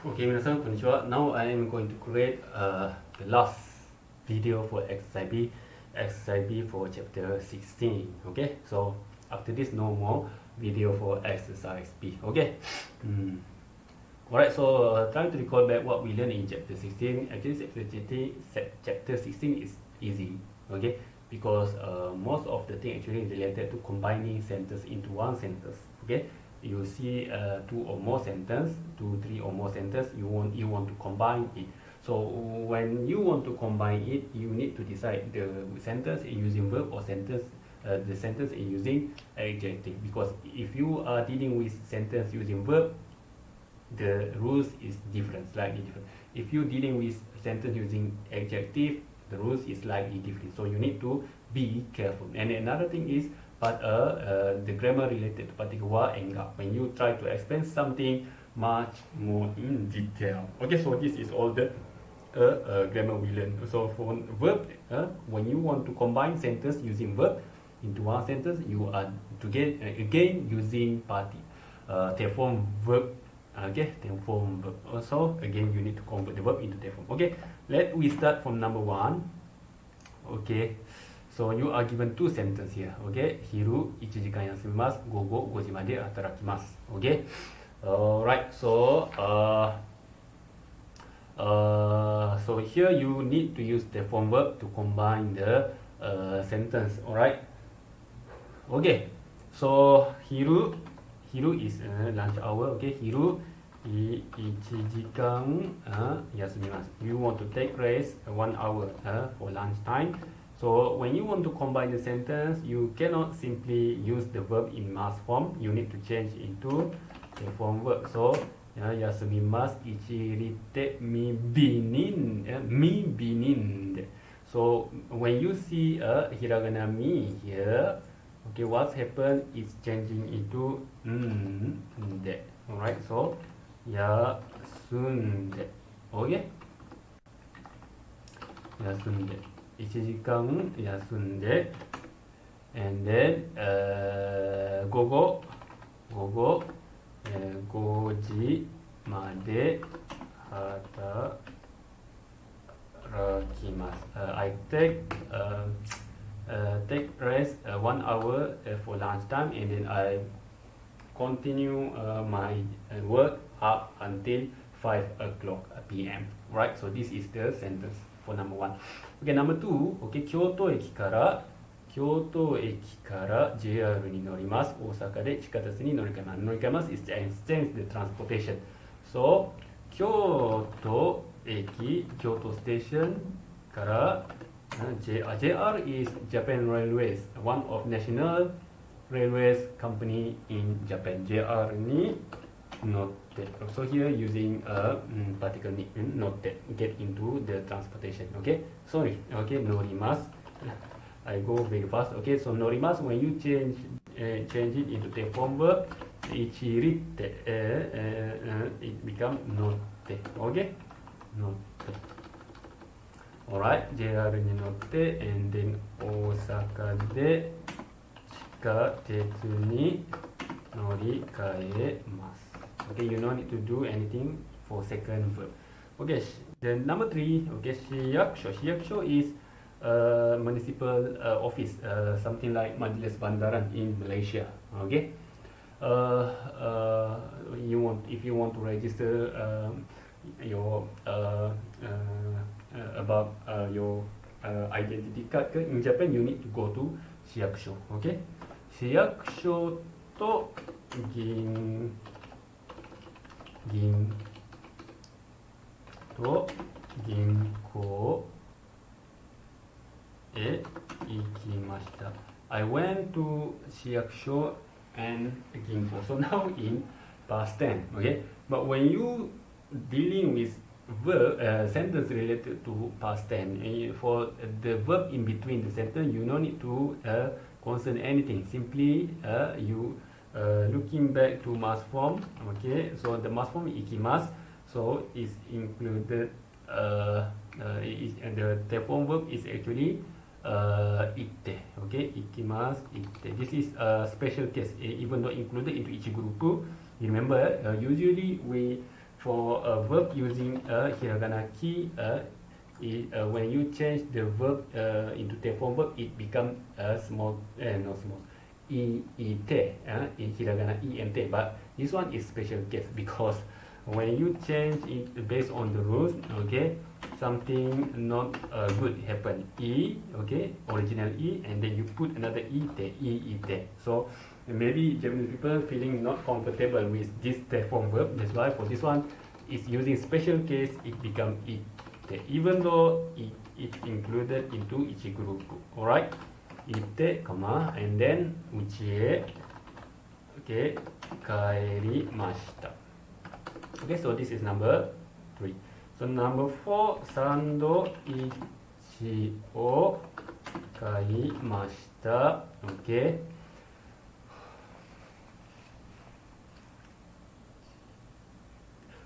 Okay, 皆さん、こんにちは。Now I am going to create the last video for exercise B for chapter 16. Okay, so after this, no more video for exercise B. Okay. Mm. Alright, so trying to recall back what we learned in chapter 16. Actually, chapter 16 is easy. Okay, because most of the thing actually related to combining sentences into one sentence. Okay, you see two or more sentence, two, three or more sentence. You want to combine it. So when you want to combine it, you need to decide the sentence using verb or the sentence using adjective. Because if you are dealing with sentence using verb, the rules is different, slightly different. If you dealing with sentence using adjective, the rules is slightly different. So you need to be careful. And another thing is, the grammar related to particular enggak. When you try to explain something much more in detail. Okay, so this is all the grammar we learn. So for verb, when you want to combine sentence using verb into one sentence, you are to get again using the form verb. Okay, the form verb. Also, again, you need to convert the verb into the form. Okay, we start from number one. Okay, so you are given two sentences here. Okay, 昼1時間休みます。午後5時まで働きます。Okay, alright. So here you need to use the form verb to combine the sentence. Alright. Okay. So 昼 is lunch hour. Okay. 昼1時間休みます。You want to take rest 1 hour for lunch time. So when you want to combine the sentence, you cannot simply use the verb in mass form. You need to change into the form verb. So 休みます。1日てみびにんみびにんで。So when you see a hiragana mi here, okay, what's happened is changing into de. Alright, so 休んで okay, 休んで1時間休んで and then 午後5時まで働きます。I take rest 1 hour for lunch time, and then I continue my work up until 5 o'clock p.m. Right, so this is the sentence for number one. Okay, number two. Okay, 京都駅からJR に乗ります。大阪で地下鉄に乗り換えます。乗り換えます is change the transportation. So 京都ステーションから、JR is Japan Railways, one of national railways company in Japan. JR に乗って so here using a particle に乗って get into the transportation. Okay, sorry. Okay, 乗ります。I go very fast. Okay, so 乗ります when you change it into the form verb 一リって、it become 乗って okay, 乗って alright, JR に乗って and then 大阪で地下鉄に乗り換えます。 okay, you don't need to do anything for second verb. Okay, then number three. Okay, 市役所 is municipal office, something like Majlis Bandaran in Malaysia. Okay, if you want to register your about your identity card in Japan, you need to go to 市役所. Okay, 市役所と銀行へ行きました。I went to 市役所 and 銀行. So now in past tense. Okay, but when you dealing with verb sentence related to past tense, for the verb in between the sentence, you no need to concern anything. Simply you looking back to mass form. Okay, so the mass form 行きます so is included and the form verb is actually 行って okay, 行きます 行って this is a special case, even though included into each group. Remember, usually we for a verb using a hiragana key, when you change the verb into the form verb, it becomes a small, not small, ite, in hiragana ente. But this one is special case because when you change it based on the rules, okay, something not good happen. Okay, original and then you put another ite. So maybe Japanese people feeling not comfortable with this form verb. That's why for this one, it's using special case. It become ite, even though it's included into ichiguruku. All right, ite, comma, and then uchie. Okay, kairimashita. Okay, so this is number 3. So number 4, sando ichi o kaimashita. Okay.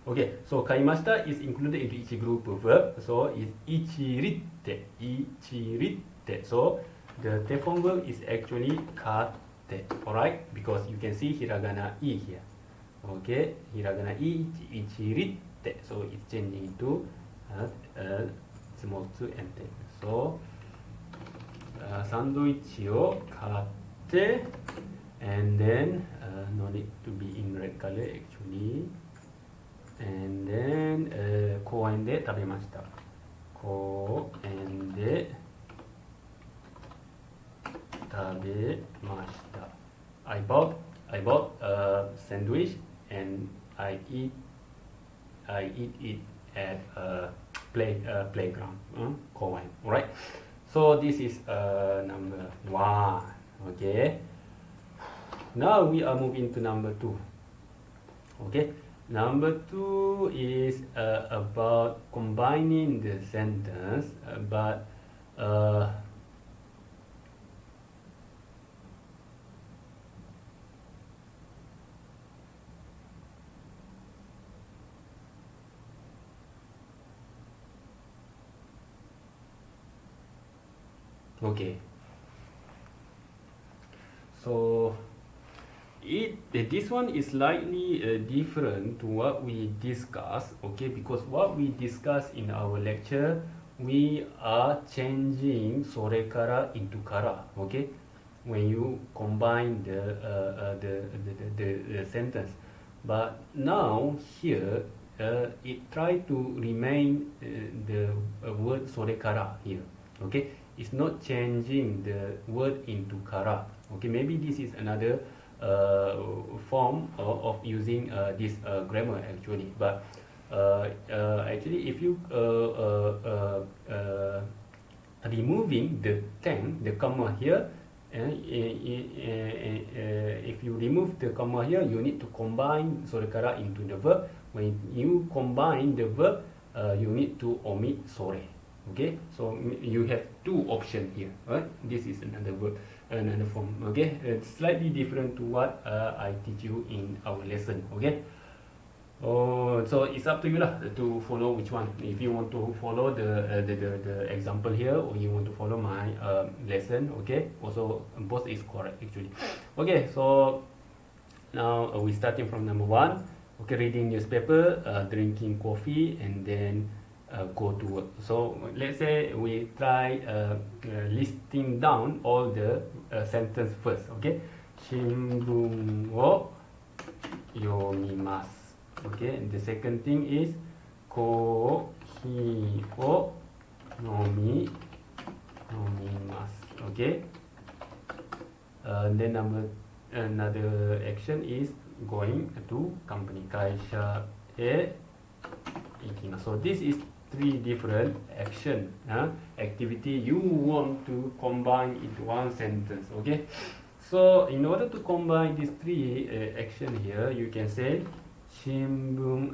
Okay, so kaimashita is included into each group verb. So it's ichiritte. So the form verb is actually kate. Alright, because you can see hiragana I here. Okay, hiragana I, ichiritte. So it's changing into small to and ten. So sandwich o kate, and then no need to be in red color actually. And then 公園で食べました。公園で食べました。I bought a sandwich and I eat it at a playground. 公園。Alright. So this is number 1. Okay. Now we are moving to number 2. Okay. Number 2 is about combining the sentence, but okay. So this one is slightly different to what we discussed, okay, because what we discussed in our lecture, we are changing sore kara into kara, okay, when you combine the sentence. But now here it try to remain the word sore kara here, okay, it's not changing the word into kara, okay. Maybe this is another form of using this grammar actually, but actually if you removing the comma here, if you remove the comma here, you need to combine sorekara into the verb. When you combine the verb, you need to omit sore. Okay, so you have two options here, right? This is another verb, another form. Okay, it's slightly different to what I teach you in our lesson. Okay, so it's up to you lah to follow which one. If you want to follow the example here, or you want to follow my lesson. Okay, also both is correct actually. Okay, so now we're starting from number 1. Okay, reading newspaper, drinking coffee, and then go to work. So let's say we try listing down all the sentence first. Okay, 新聞を読みます。Okay, and the second thing is コーヒーを飲みます。Okay, then another action is going to company. 会社へ行きます。So this is 3 different action activity you want to combine into one sentence. Okay, so in order to combine these 3 action here, you can say 新聞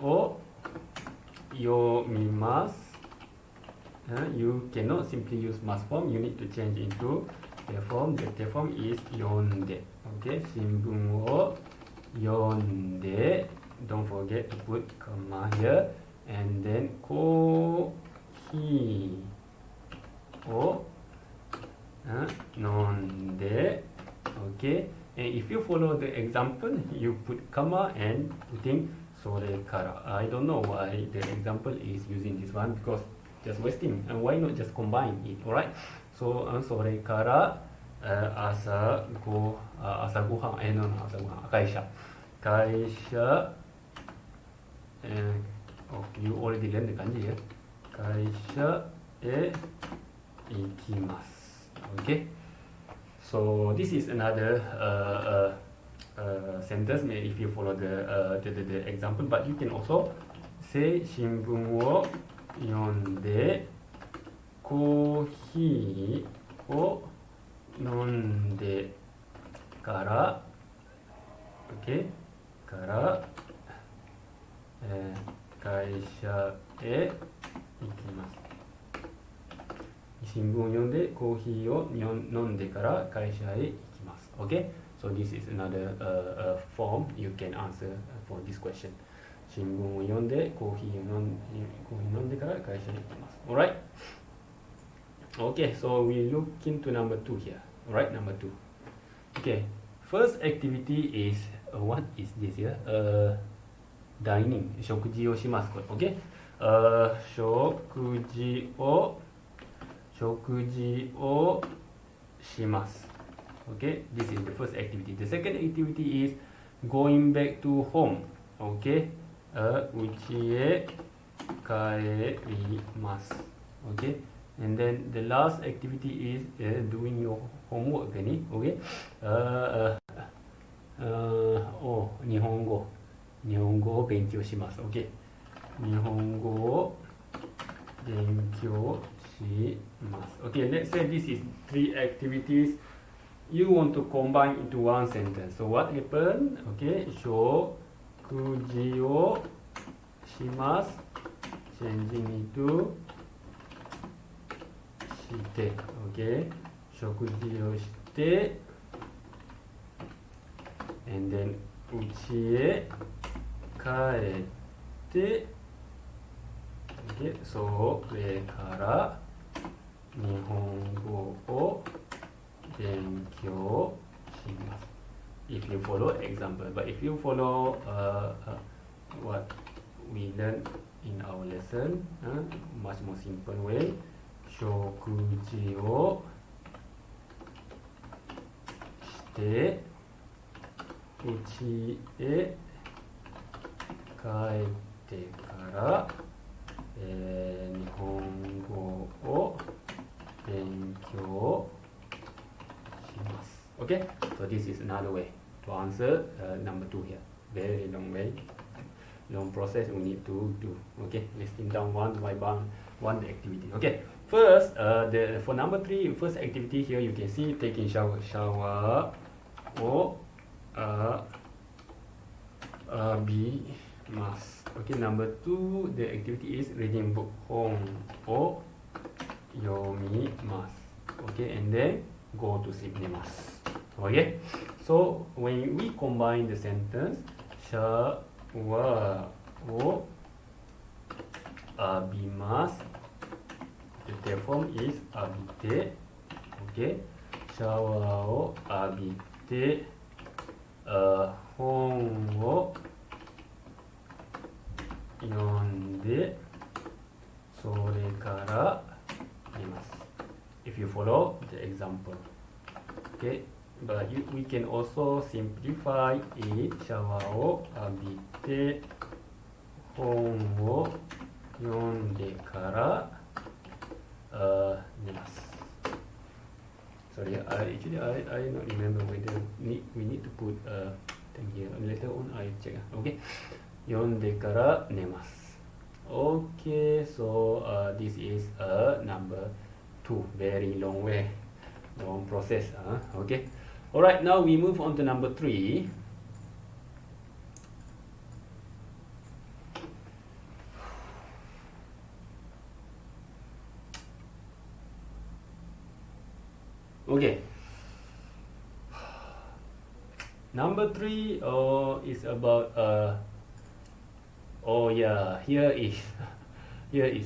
を読みます。You cannot simply use must form. You need to change into the form. The form is 読んで。Okay, 新聞を読んで。Don't forget to put comma here, and then コーヒーを飲んで。Okay, And if you follow the example, you put comma and putting sorekara. I don't know why the example is using this one, because just wasting. And why not just combine it? Alright. So sorekara asa gohan, no, asa gohan, kaisha. Kaisha, okay, you already learned the kanji, yeah? Kaisha e ikimasu. Okay. So this is another sentence if you follow the example, but you can also say 新聞を読んでコーヒーを飲んでから OK から、会社へ行きます。新聞を読んでコーヒーを飲んでから会社へ行きます。Okay? So this is another form you can answer for this question. 新聞を読んでコーヒーを飲んでから会社へ行きます。Alright? Okay, so we look into number 2 here. Alright, number 2. Okay, first activity is, what is this here? Dining. 食事をします。Okay? 食事をします。Okay, this is the first activity. The second activity is going back to home. Okay, 家へ帰ります。Okay, and then the last activity is doing your homework. Okay, 日本語を勉強します。Okay, 日本語を勉強します。Okay, let's say this is 3 activities you want to combine into one sentence. So what happened? Okay, 食事をします。changing into して。Okay, 食事をして、and then 家へ帰って、okay, それから日本語を勉強します。If you follow example, but if you follow what we learned in our lesson, much more simple way, 食事をして家へ帰ってから、日本語を勉強します。Okay? So this is another way to answer number 2 here. Very long way, long process we need to do. Okay? Listing down one by one activity. Okay? First, for number 3, first activity here you can see taking shower. Shower を浴びます。Okay, number 2, the activity is reading book. 本を読みます。Okay, and then go to sleep. 寝ます。Okay, so when we combine the sentence, シャワーを浴びます。The form is 浴びて。Okay, シャワーを浴びて、本を読んで、それから寝ます。If you follow the example. Okay, but we can also simplify it. シャワーを浴びて、本を読んでから寝ます。Sorry, actually I not remember whether we need to put thing here. Later on I check. Okay, 読んでから寝ます。Okay, so this is number 2. Very long way, long process. Okay, alright, now we move on to number 3. Okay, number 3 is about oh yeah, here is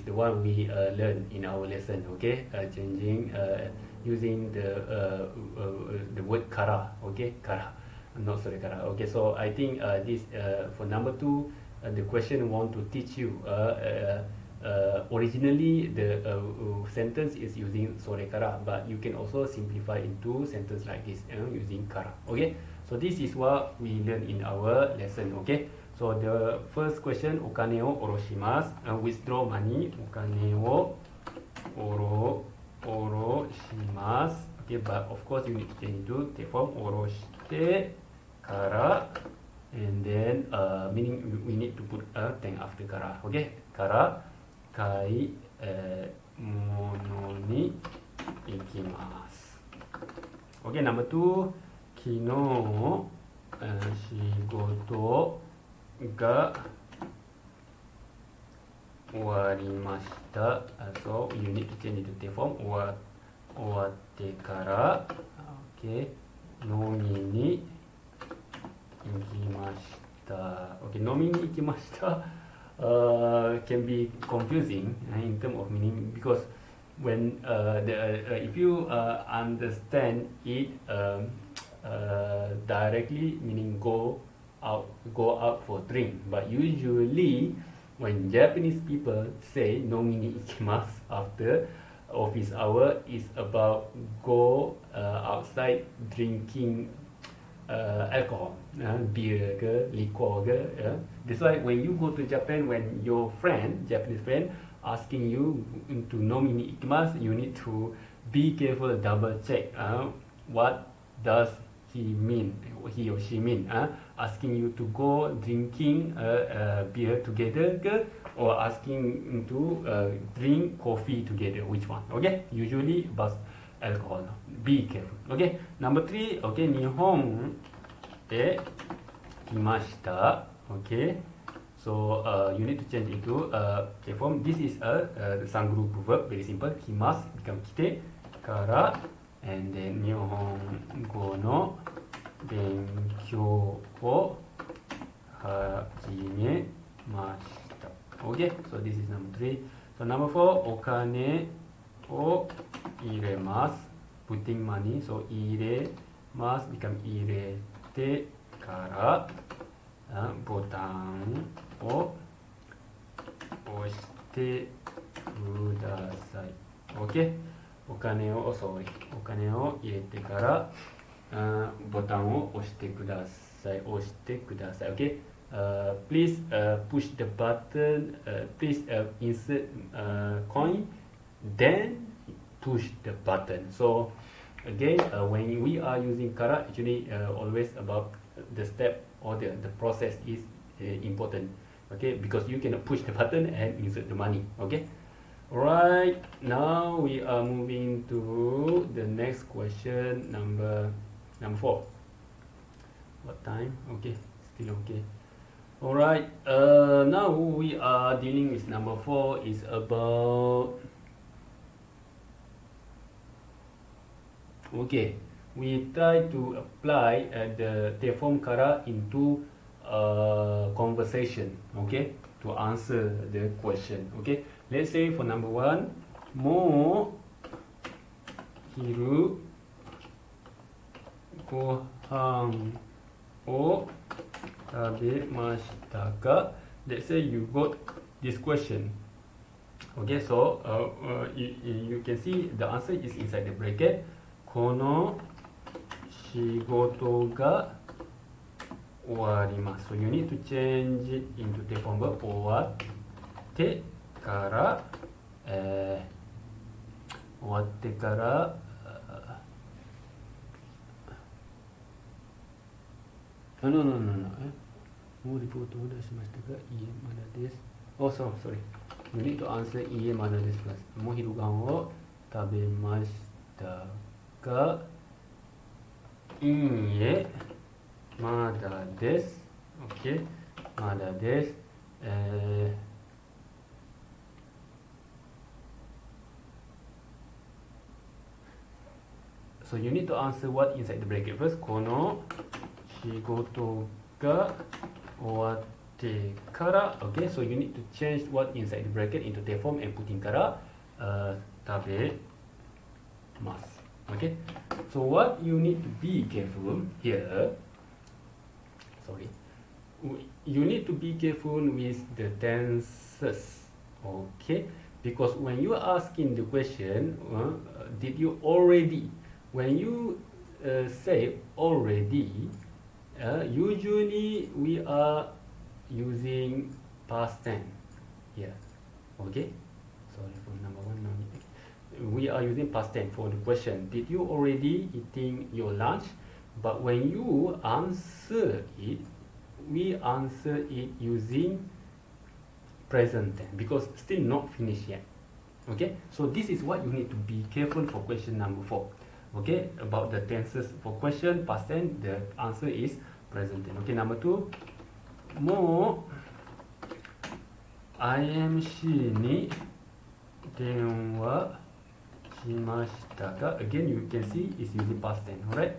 the one we learned in our lesson. Okay, changing using the word kara. Okay, kara. not sorekara. Okay, so I think this for number 2, the question want to teach you originally the sentence is using sorekara, but you can also simplify into sentence like this using kara. Okay, so this is what we learn in our lesson. Okay, so the first question, okane o oroshimasu, withdraw money, okane o oroshimasu. Okay, but of course you need to change to take form oroshite kara, and then meaning we need to put a thing after kara. Okay, kara kai mono ni ikimasu. Okay, number 2, kino shigoto ga owarimashita. So you need to change it to take form owatte kara, okay, nomi ni ikimashita. Okay, nomi ni ikimashita can be confusing in terms of meaning, because when if you understand it directly, meaning go out for drink, but usually when Japanese people say nomi ni ikimasu after office hour, is about go outside drinking alcohol, beer ke, liquor ke. That's why when you go to Japan, when your Japanese friend asking you to nomi ni ikimasu, you need to be careful, double check what does he or she mean, asking you to go drinking beer together ke, or asking to drink coffee together, which one? Okay, usually about alcohol. Be careful. Okay, number 3, okay, nihon e kimashita. Okay, so you need to change into okay form. This is a sangrupu verb, very simple. Kimasu become kite kara, and then nihongo no benkyou o hajimemashita. Okay, so this is number 3. So number 4, okane o iremasu, putting money. So iremasu become irete kara, botan o oshite kudasai. Okay, okane o irete kara, botan o oshite kudasai. Okay, please push the button, please insert coin, then push the button. So again, when we are using kara, actually always about the step or the process is important. Okay, because you cannot push the button and insert the money. Okay, alright, now we are moving to the next question, number 4. What time? Okay, still okay. Alright, now we are dealing with number 4 is about, okay, we try to apply the form kara into conversation, okay, to answer the question. Okay, let's say for number 1, mo hiru gohan o tabemashita ka. Let's say you got this question. Okay, so you can see the answer is inside the bracket. Kono shigoto ga owarimasu. So you need to change it into the form verb owatte kara, no. Mo ripoto da shimashita ka, iie mada desu. Oh, sorry. You need to answer iie mada desu first. Mo hiru gohan o tabemashita ka, iie mada desu. Okay, mada desu. So you need to answer what inside the bracket first. Kono shigoto ga owatte kara. Okay, so you need to change what inside the bracket into the form and put in kara tabemasu. Okay, so what you need to be careful here, sorry, you need to be careful with the tenses, okay? Because when you are asking the question, did you already, when you say already, usually we are using past tense here, okay? Sorry for number one, no need. We are using past tense for the question, did you already eating your lunch? But when you answer it, we answer it using present tense because still not finished yet, okay? So this is what you need to be careful for question number 4, okay? About the tenses for question past tense, the answer is present tense. Okay, number 2, もう IMC に電話しましたが again you can see it's using past tense, alright?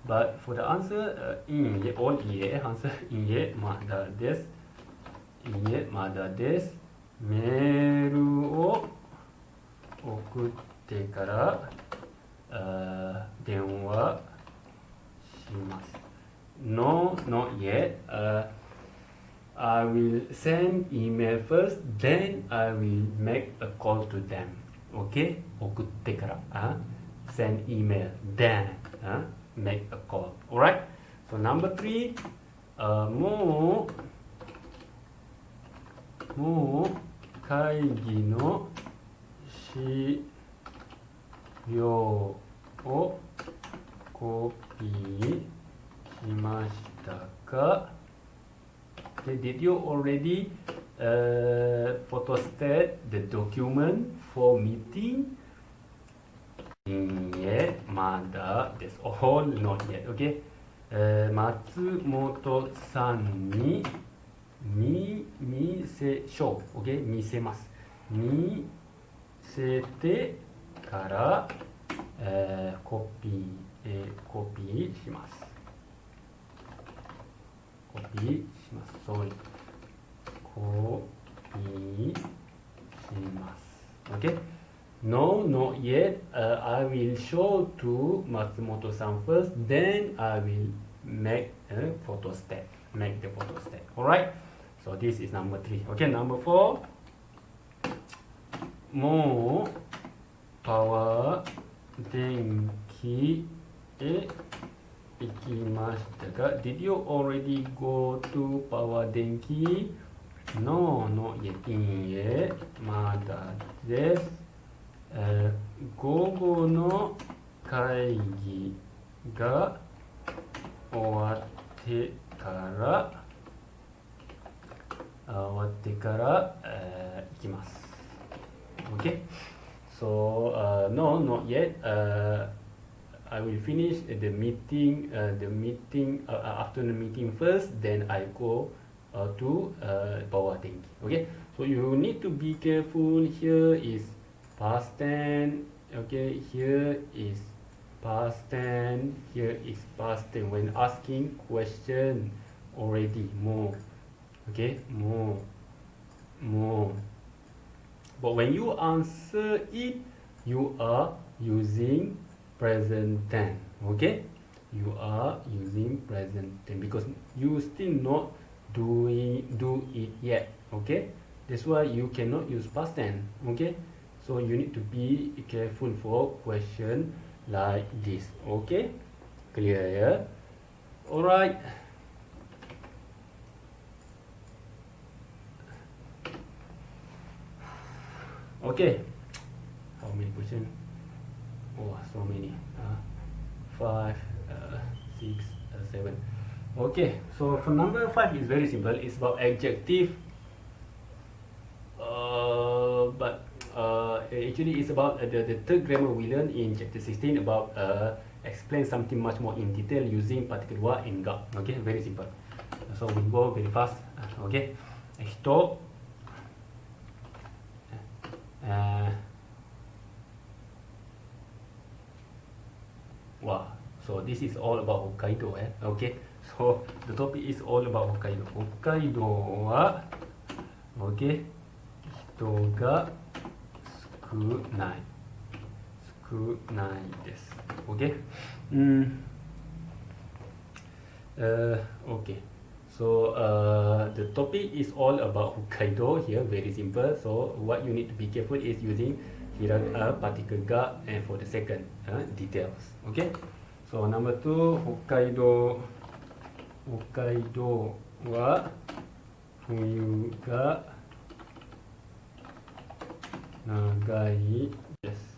But for the answer, いいえ、all いいえ、answer いいえ、まだです。いいえ、まだです。メールを送ってから電話します。No, not yet. I will send email first, then I will make a call to them. Okay? 送ってから。Send email, then make a call. Alright? So number 3, もう会議の資料をコピーしましたか？ Okay, did you already photostat the document for meeting? いいえ、まだです。All not yet. Okay? 松本さんに見せしょう。Okay? 見せます。見せてから、コピーします。コピーします。Sorry. コピーします。Okay? No, not yet. I will show to Matsumoto-san first, then I will make a photostat. Make the photostat. Alright? So this is number 3. Okay, number 4. もうパワー電気へ行きましたが Did you already go to パワー電気 No, not yet. いいえ、まだです。午後の会議が終わってから行きます。Okay? So, no, not yet. I will finish the meeting, afternoon meeting first, then I go to power tank. Okay? So you need to be careful. Here is past tense. Okay? Here is past tense. Here is past tense. When asking question already, more. Okay? More. But when you answer it, you are using present tense. Okay? You are using present tense because you still not do it yet. Okay? That's why you cannot use past tense. Okay? So you need to be careful for question like this. Okay? Clear, yeah? Alright. Okay, how many questions? Oh, so many. 5, 6, 7. Okay, so for number 5 is very simple. It's about adjective. But actually it's about the third grammar we learned in chapter 16 about explain something much more in detail using particular word in gap. Okay, very simple. So we go very fast. Okay, 人wow, so this is all about Hokkaido, okay? So the topic is all about Hokkaido. Hokkaido wa, okay, 人が少ないです。Okay? Okay. So the topic is all about Hokkaido here, very simple. So what you need to be careful is using particle ga and for the second details. Okay. So number 2, Hokkaido wa fuyu ga nagai desu.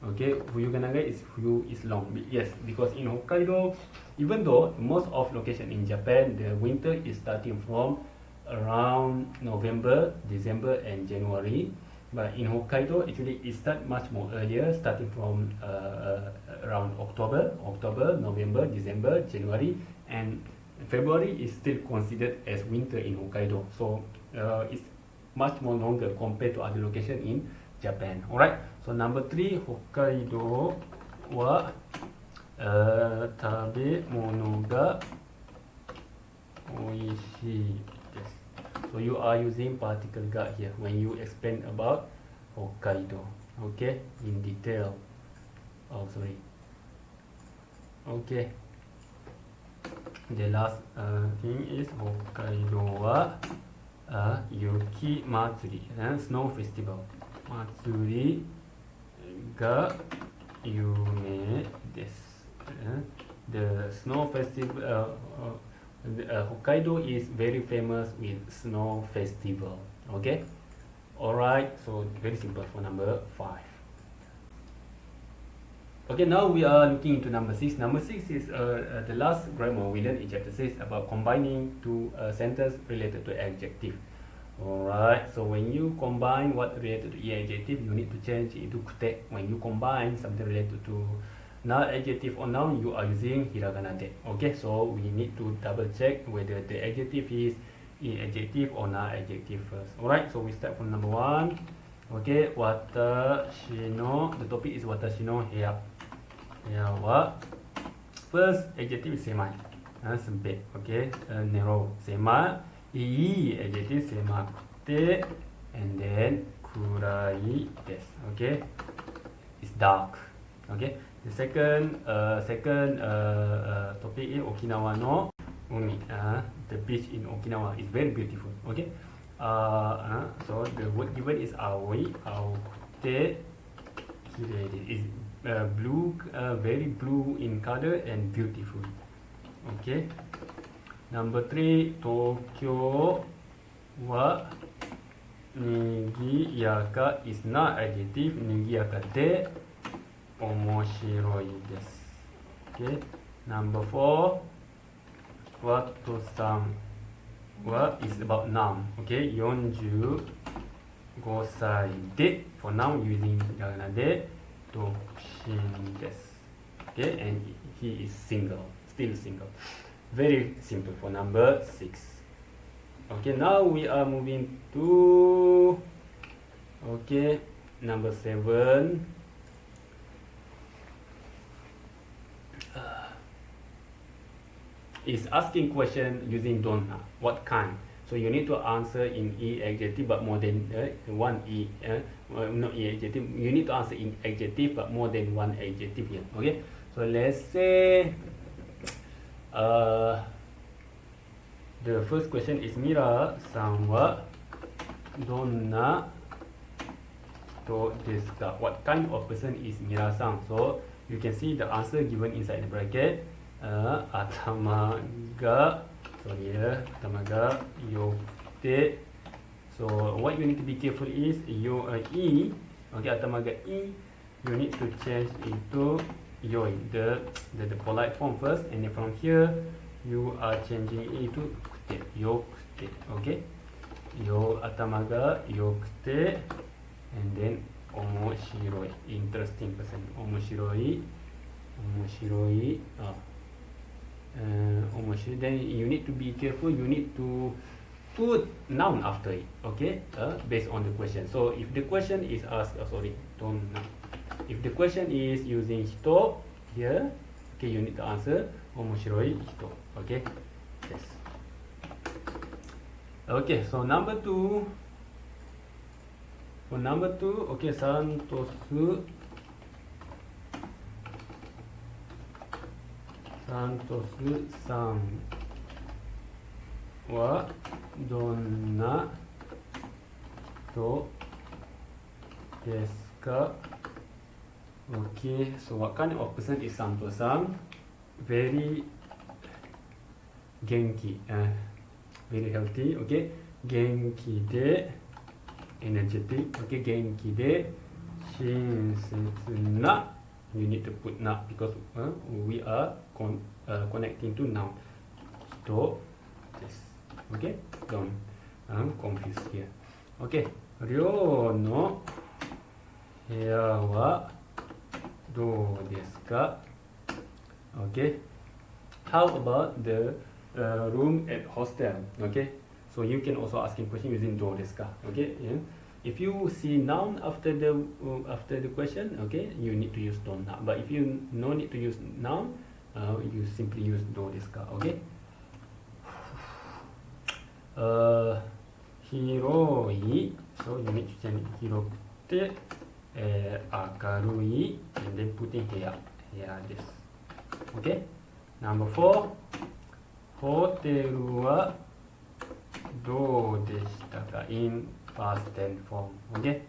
Okay, fuyu ga nagai is fuyu is long. Yes, because in Hokkaido, even though most of location in Japan, the winter is starting from around November, December, and January. But in Hokkaido, actually, it starts much more earlier, starting from around October, November, December, January, and February is still considered as winter in Hokkaido. So it's much more longer compared to other location in Japan. Alright, so number 3, Hokkaido wa tabemono ga oishii desu. So you are using particle ga here when you explain about Hokkaido. Okay, in detail. Oh, sorry. Okay. The last thing is Hokkaido wa Yuki Matsuri, snow festival. Matsuri ga yume desu. The snow festival. Hokkaido is very famous with snow festival. Okay. Alright. So very simple for number 5. Okay, now we are looking into number 6. Number 6 is the last grammar we learned in chapter 6 about combining two sentences related to adjective. Alright, so when you combine what related to adjective, you need to change into kute. When you combine something related to noun, adjective, or noun, you are using hiragana de. Okay, so we need to double check whether the adjective is adjective or noun adjective first. Alright, so we start from number 1. Okay, watashi no, the topic is watashi no heya. Heya wa, first adjective is sema, sempit. Okay, narrow, sema. Adjective semakute, and then kurai desu. Okay, it's dark. Okay, the second topic is Okinawa no umi. The beach in Okinawa is very beautiful. Okay, so the word given is aoi, aokute, kirei is blue, very blue in color and beautiful. Okay. Number 3, Tokyo wa nigiyaka is not adjective. Nigiyaka de omoshiroi desu. Okay. Number 4, Wato-san wa is about noun. Okay. 45 sai de for noun using hiragana de tokushin desu. Okay, and he is single, still single. Very simple for number 6. Okay, now we are moving to number 7. Is asking question using donna. What kind? So you need to answer in adjective but more than one not adjective. You need to answer in adjective but more than one adjective here. Okay, so let's say the first question is Mira-san wa donna to desu ka? What kind of person is Mira-san? So you can see the answer given inside the bracket. Atama ga yokute. So what you need to be careful is okay, atama ga you need to change into yoi, the polite form first, and then from here you are changing into kute, yokute. Okay, atama ga yokute, and then omoshiroi, interesting person. Omoshiroi. Then you need to be careful. You need to put noun after it. Okay, based on the question. So if the question is asked, if the question is using hito here, okay, you need to answer omoshiroi hito. Okay, yes. Okay, so number 2. For number 2, okay, んとするさんはどんな人ですか? Okay, so what kind of person is Santo-san? Very genki, very healthy. Okay, genki de energetic. Okay, genki de shinsetsu na. You need to put na because we are connecting to noun. Hito desu. Okay, don't confuse here. Okay, 寮の部屋はどうですか? Okay, how about the room at hostel? Okay, so you can also ask in question using どうですか? Okay, yeah. If you see noun after the question, okay, you need to use don't now. But if you no need to use noun, you simply use どうですか? Okay. 広い so you need to change 広くて、明るい and then put in 部屋です。Okay. Number 4, ホテルはどうでしたか in past tense form. Okay.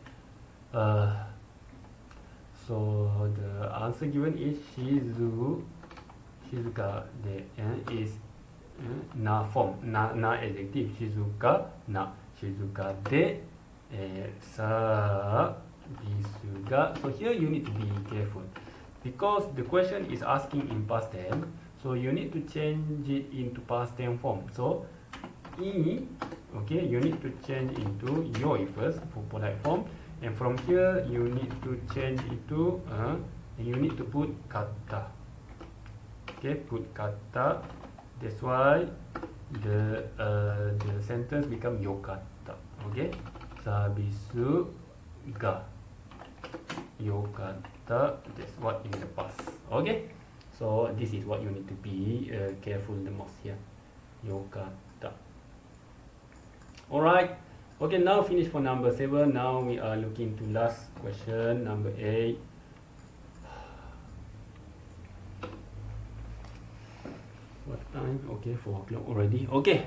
So the answer given is 静かで is na form, na adjective, 静かな、静かで、さですが so here you need to be careful because the question is asking in past tense, so you need to change it into past tense form. So okay, you need to change into yoi first for polite form, and from here you need to change into you need to put kata. Okay, put kata. That's why the sentence become yokata. Okay, sabisu ga yokata. That's what in the past. Okay, so this is what you need to be careful the most here. Yokata. Alright. Okay, now finish for number 7. Now we are looking to last question, number 8. What time? Okay, 4 o'clock already. Okay.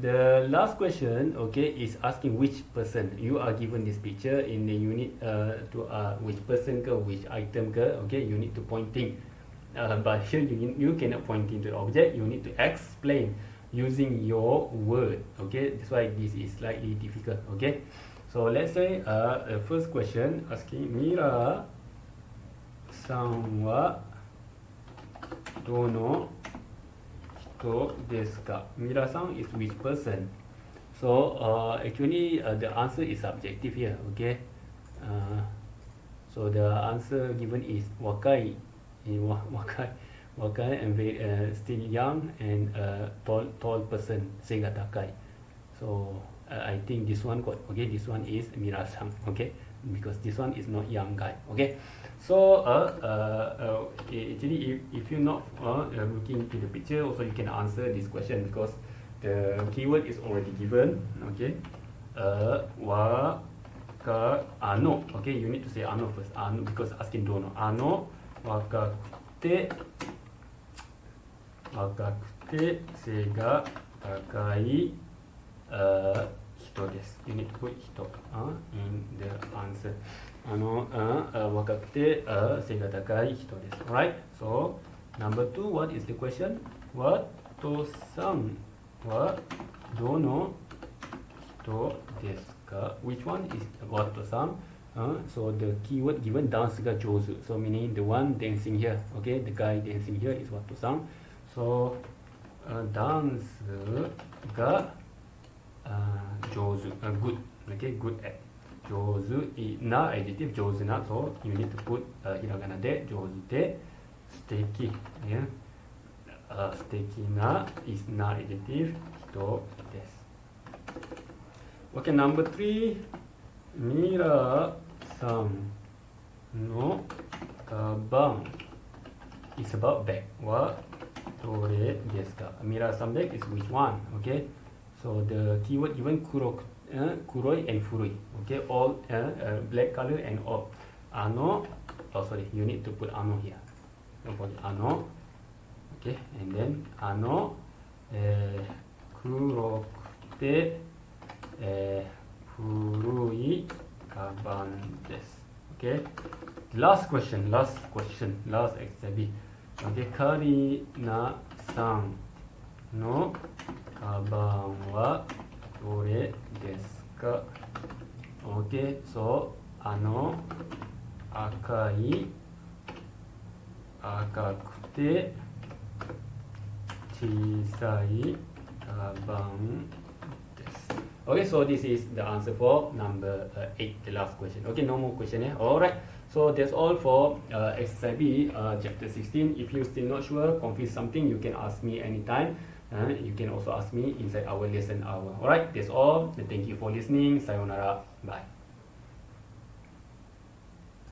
The last question, okay, is asking which person. You are given this picture in the unit to which person ke, which item ke. Okay, you need to pointing. But here you cannot point into the object. You need to explain using your word. Okay, that's why this is slightly difficult. Okay, so let's say first question asking Mira san wa どの人ですか? Mira san is which person? So actually the answer is subjective here. Okay, so the answer given is 若い and very, still young and tall person, 背が高い. So I think this one got, okay, this one is Mira san. Okay, because this one is not young guy. Okay, so actually if you're not looking into the picture, also you can answer this question because the keyword is already given. Okay, ano. Okay, you need to say ano first. Ano because asking dono. Ano 若くて背が高い人です。You need to put 人 in the answer. 若くて背が高い人です。Alright, so number 2, what is the question? ワトさんはどの人ですか? Which one is ワトさん? So the keyword given, dance ga jozu. So meaning the one dancing here. Okay, the guy dancing here is Wato san. So dance ga jozu, good. Okay, good at. Jozu na adjective, jozu na. So you need to put hiragana de jozu de steki. Yeah, steki na is na adjective. Hito desu. Okay, number 3. Mira san no kaban is about bag. Wa dore desu ka? Mira san bag is which one? Okay, so the keyword given kuroi and furui. Okay, all black color and all. Ano, oh sorry, you need to put ano here. Don't put ano Okay, and then 黒くて、古いカバンです。Okay, last question, last exercise B. Okay, カリナさんのカバンはどれですか？ Okay, so 赤くて小さいカバンです。Okay, so this is the answer for number 8, the last question. Okay, no more question here. Alright, so that's all for exercise B, chapter 16. If you're still not sure, confused something, you can ask me anytime. You can also ask me inside our lesson hour. Alright, that's all. Thank you for listening. Sayonara. Bye.